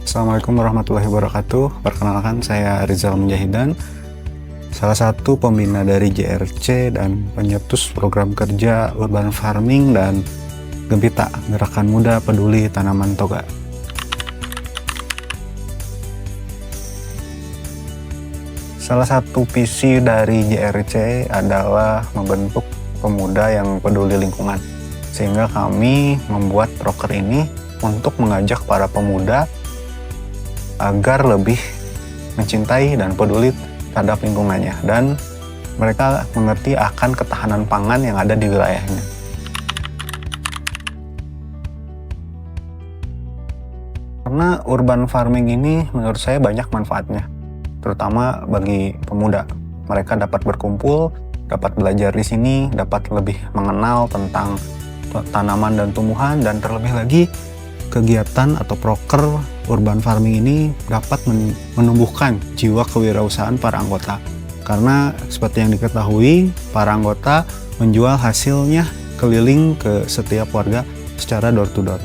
Assalamualaikum warahmatullahi wabarakatuh. Perkenalkan, saya Rizal Munjahidan, salah satu pembina dari JRC dan penyetus program kerja Urban Farming dan Gempita, Gerakan Muda Peduli Tanaman Toga. Salah satu visi dari JRC adalah membentuk pemuda yang peduli lingkungan, sehingga kami membuat proker ini untuk mengajak para pemuda agar lebih mencintai dan peduli terhadap lingkungannya, dan mereka mengerti akan ketahanan pangan yang ada di wilayahnya. Karena urban farming ini menurut saya banyak manfaatnya, terutama bagi pemuda. Mereka dapat berkumpul, dapat belajar di sini, dapat lebih mengenal tentang tanaman dan tumbuhan, dan terlebih lagi kegiatan atau proker urban farming ini dapat menumbuhkan jiwa kewirausahaan para anggota. Karena seperti yang diketahui, para anggota menjual hasilnya keliling ke setiap warga secara door to door.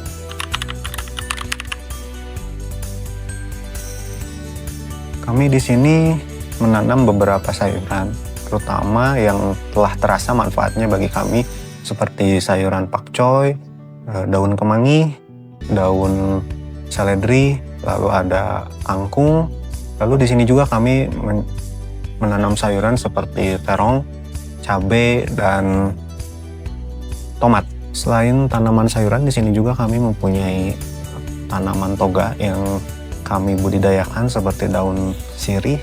Kami di sini menanam beberapa sayuran, terutama yang telah terasa manfaatnya bagi kami, seperti sayuran pakcoy, daun kemangi, daun seledri, lalu ada kangkung. Lalu di sini juga kami menanam sayuran seperti terong, cabai, dan tomat. Selain tanaman sayuran, di sini juga kami mempunyai tanaman toga yang kami budidayakan seperti daun sirih,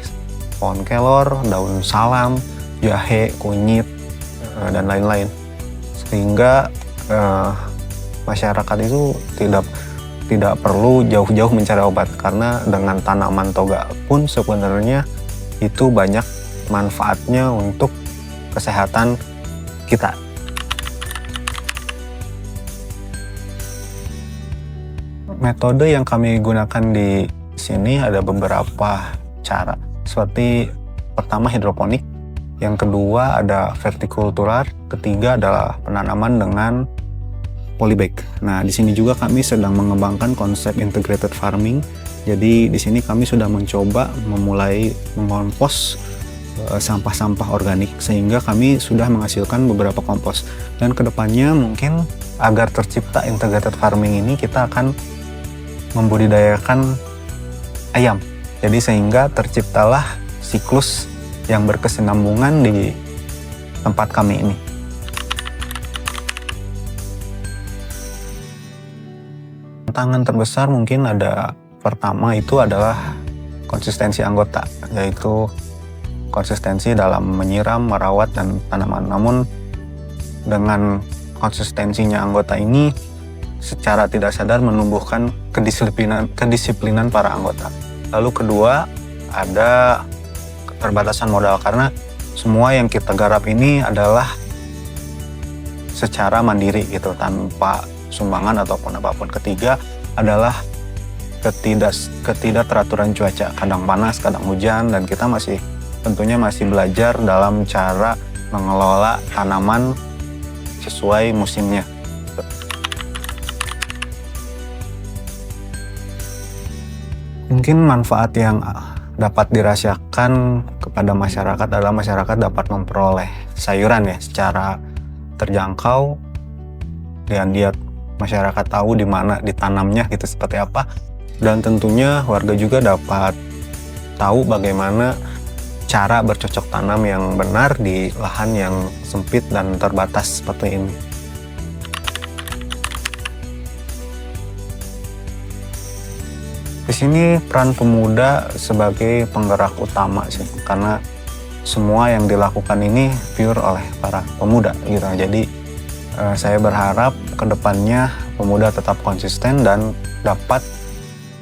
pohon kelor, daun salam, jahe, kunyit, dan lain-lain. Sehingga masyarakat itu tidak perlu jauh-jauh mencari obat, karena dengan tanaman toga pun sebenarnya itu banyak manfaatnya untuk kesehatan kita. Metode yang kami gunakan di sini ada beberapa cara, seperti pertama hidroponik, yang kedua ada vertikultural, ketiga adalah penanaman dengan polybag. Nah, di sini juga kami sedang mengembangkan konsep integrated farming. Jadi di sini kami sudah mencoba memulai mengompos sampah-sampah organik, sehingga kami sudah menghasilkan beberapa kompos. Dan kedepannya mungkin agar tercipta integrated farming ini, kita akan membudidayakan ayam. Jadi sehingga terciptalah siklus yang berkesinambungan di tempat kami ini. Tantangan terbesar mungkin ada, pertama itu adalah konsistensi anggota, yaitu konsistensi dalam menyiram, merawat, dan tanaman. Namun dengan konsistensinya anggota ini secara tidak sadar menumbuhkan kedisiplinan para anggota. Lalu kedua, ada keterbatasan modal, karena semua yang kita garap ini adalah secara mandiri gitu, tanpa sumbangan ataupun apapun. Ketiga adalah ketidakteraturan cuaca, kadang panas, kadang hujan, dan kita tentunya masih belajar dalam cara mengelola tanaman sesuai musimnya. Mungkin manfaat yang dapat dirasakan kepada masyarakat adalah masyarakat dapat memperoleh sayuran ya secara terjangkau, dan masyarakat tahu di mana ditanamnya gitu, seperti apa, dan tentunya warga juga dapat tahu bagaimana cara bercocok tanam yang benar di lahan yang sempit dan terbatas seperti ini. Di sini peran pemuda sebagai penggerak utama sih, karena semua yang dilakukan ini pure oleh para pemuda gitu. Jadi saya berharap kedepannya pemuda tetap konsisten dan dapat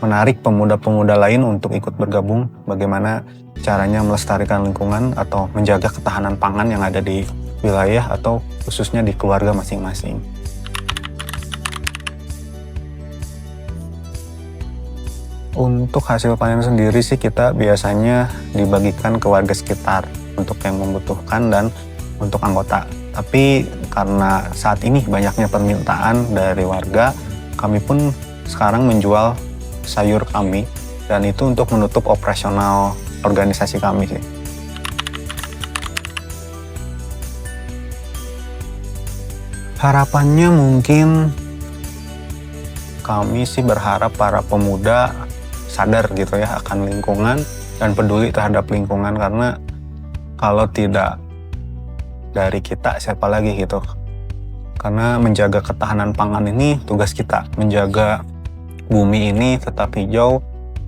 menarik pemuda-pemuda lain untuk ikut bergabung bagaimana caranya melestarikan lingkungan atau menjaga ketahanan pangan yang ada di wilayah atau khususnya di keluarga masing-masing. Untuk hasil panen sendiri sih kita biasanya dibagikan ke warga sekitar untuk yang membutuhkan dan untuk anggota. Tapi karena saat ini banyaknya permintaan dari warga, kami pun sekarang menjual sayur kami, dan itu untuk menutup operasional organisasi kami sih. Harapannya mungkin kami sih berharap para pemuda sadar gitu ya akan lingkungan dan peduli terhadap lingkungan, karena kalau tidak dari kita siapa lagi gitu. Karena menjaga ketahanan pangan ini tugas kita, menjaga bumi ini tetap hijau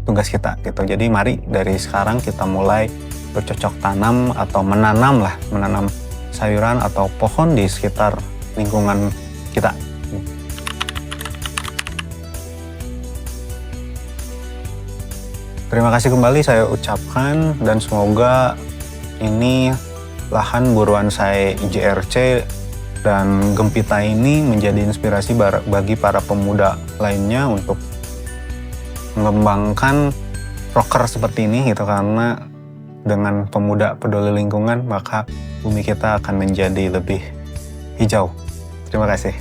tugas kita gitu. Jadi mari dari sekarang kita mulai bercocok tanam atau menanam sayuran atau pohon di sekitar lingkungan kita. Terima kasih kembali saya ucapkan, dan semoga ini lahan buruan saya IJRC dan Gempita ini menjadi inspirasi bagi para pemuda lainnya untuk mengembangkan proker seperti ini gitu, karena dengan pemuda peduli lingkungan maka bumi kita akan menjadi lebih hijau. Terima kasih.